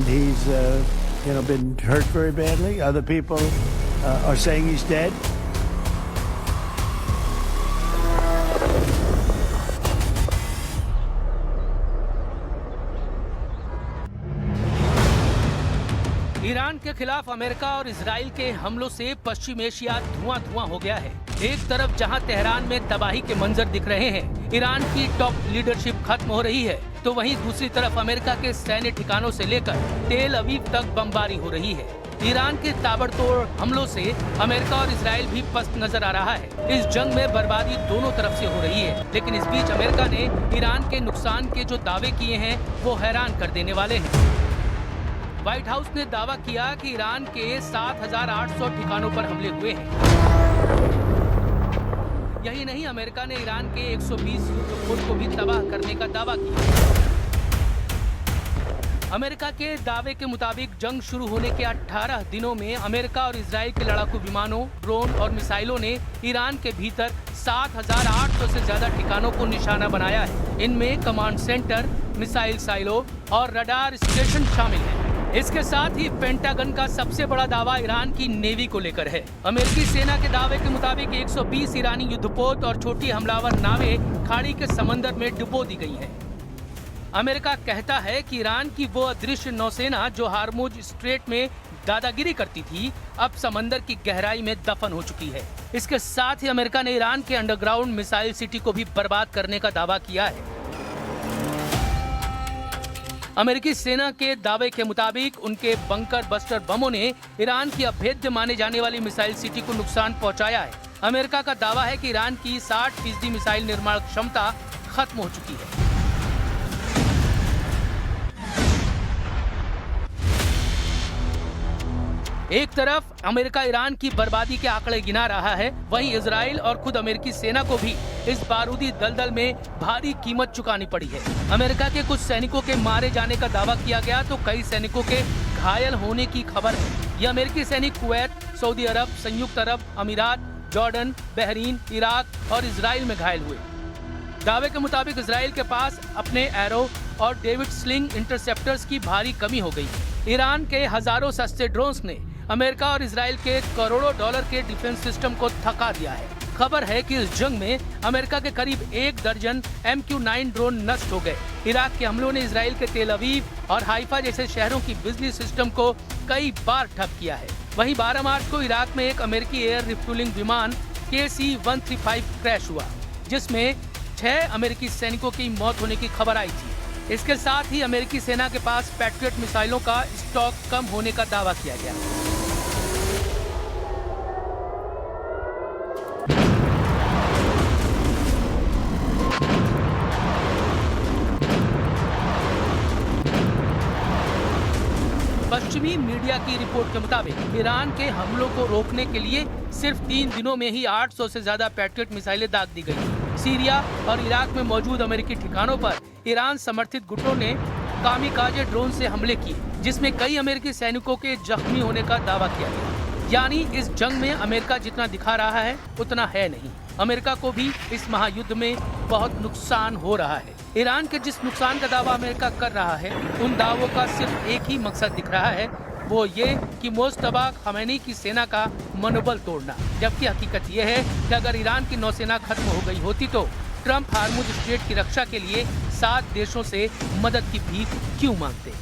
He's, been hurt very badly. Other people are saying he's dead. Iran के खिलाफ America और Israel के हमलों से पश्चिम एशिया धुआं-धुआं हो गया है। एक तरफ जहां तेहरान में तबाही के मंजर दिख रहे हैं, ईरान की टॉप लीडरशिप खत्म हो रही है, तो वहीं दूसरी तरफ अमेरिका के सैन्य ठिकानों से लेकर तेल अवीव तक बमबारी हो रही है। ईरान के ताबड़तोड़ हमलों से अमेरिका और इजराइल भी पस्त नजर आ रहा है। इस जंग में बर्बादी दोनों तरफ से हो रही है, लेकिन इस बीच अमेरिका ने ईरान के नुकसान के जो दावे किए हैं वो हैरान कर देने वाले हैं। व्हाइट हाउस ने दावा किया कि ईरान के 7,800 ठिकानों पर हमले हुए हैं। यही नहीं, अमेरिका ने ईरान के 120 युद्धपोत को भी तबाह करने का दावा किया। अमेरिका के दावे के मुताबिक जंग शुरू होने के 18 दिनों में अमेरिका और इजराइल के लड़ाकू विमानों, ड्रोन और मिसाइलों ने ईरान के भीतर 7,800 से ज्यादा ठिकानों को निशाना बनाया है। इनमें कमांड सेंटर, मिसाइल साइलो और रडार स्टेशन शामिल हैं। इसके साथ ही पेंटागन का सबसे बड़ा दावा ईरान की नेवी को लेकर है। अमेरिकी सेना के दावे के मुताबिक 120 ईरानी युद्धपोत और छोटी हमलावर नावें खाड़ी के समंदर में डुबो दी गई हैं। अमेरिका कहता है कि ईरान की वो अदृश्य नौसेना जो हार्मुज स्ट्रेट में दादागिरी करती थी, अब समंदर की गहराई में दफन हो चुकी है। इसके साथ ही अमेरिका ने ईरान के अंडरग्राउंड मिसाइल सिटी को भी बर्बाद करने का दावा किया है। अमेरिकी सेना के दावे के मुताबिक उनके बंकर बस्टर बमों ने ईरान की अभेद्य माने जाने वाली मिसाइल सिटी को नुकसान पहुंचाया है। अमेरिका का दावा है कि ईरान की 60% मिसाइल निर्माण क्षमता खत्म हो चुकी है। एक तरफ अमेरिका ईरान की बर्बादी के आंकड़े गिना रहा है, वहीं इजराइल और खुद अमेरिकी सेना को भी इस बारूदी दलदल में भारी कीमत चुकानी पड़ी है। अमेरिका के कुछ सैनिकों के मारे जाने का दावा किया गया तो कई सैनिकों के घायल होने की खबर है। ये अमेरिकी सैनिक कुवैत, सऊदी अरब, संयुक्त अरब अमीरात, जॉर्डन, बहरीन, इराक और इजराइल में घायल हुए। दावे के मुताबिक इजराइल के पास अपने एरो और डेविड स्लिंग इंटरसेप्टर्स की भारी कमी हो गई। ईरान के हजारों सस्ते ड्रोन्स ने अमेरिका और इजराइल के करोड़ों डॉलर के डिफेंस सिस्टम को थका दिया है। खबर है कि इस जंग में अमेरिका के करीब 1 दर्जन MQ-9 ड्रोन नष्ट हो गए। इराक के हमलों ने इजराइल के तेल अवीव और हाइफा जैसे शहरों की बिजली सिस्टम को कई बार ठप किया है। वहीं 12 मार्च को इराक में एक अमेरिकी एयर रिफ्यूलिंग विमान KC-135 क्रैश हुआ, जिसमें 6 अमेरिकी सैनिकों की मौत होने की खबर आई थी। इसके साथ ही अमेरिकी सेना के पास पैट्रियट मिसाइलों का स्टॉक कम होने का दावा किया गया। पश्चिमी मीडिया की रिपोर्ट के मुताबिक ईरान के हमलों को रोकने के लिए सिर्फ 3 दिनों में ही 800 से ज्यादा पैट्रियट मिसाइलें दाग दी गई। सीरिया और इराक में मौजूद अमेरिकी ठिकानों पर ईरान समर्थित गुटों ने कामिकाजे ड्रोन से हमले किए, जिसमें कई अमेरिकी सैनिकों के जख्मी होने का दावा किया गया। यानी इस जंग में अमेरिका जितना दिखा रहा है उतना है नहीं। अमेरिका को भी इस महायुद्ध में बहुत नुकसान हो रहा है। ईरान के जिस नुकसान का दावा अमेरिका कर रहा है, उन दावों का सिर्फ एक ही मकसद दिख रहा है, वो ये कि मुस्तबा खमैनी की सेना का मनोबल तोड़ना। जबकि हकीकत ये है कि अगर ईरान की नौसेना खत्म हो गई होती तो ट्रंप हार्मुज स्ट्रेट की रक्षा के लिए 7 देशों से मदद की भीख क्यों मांगते।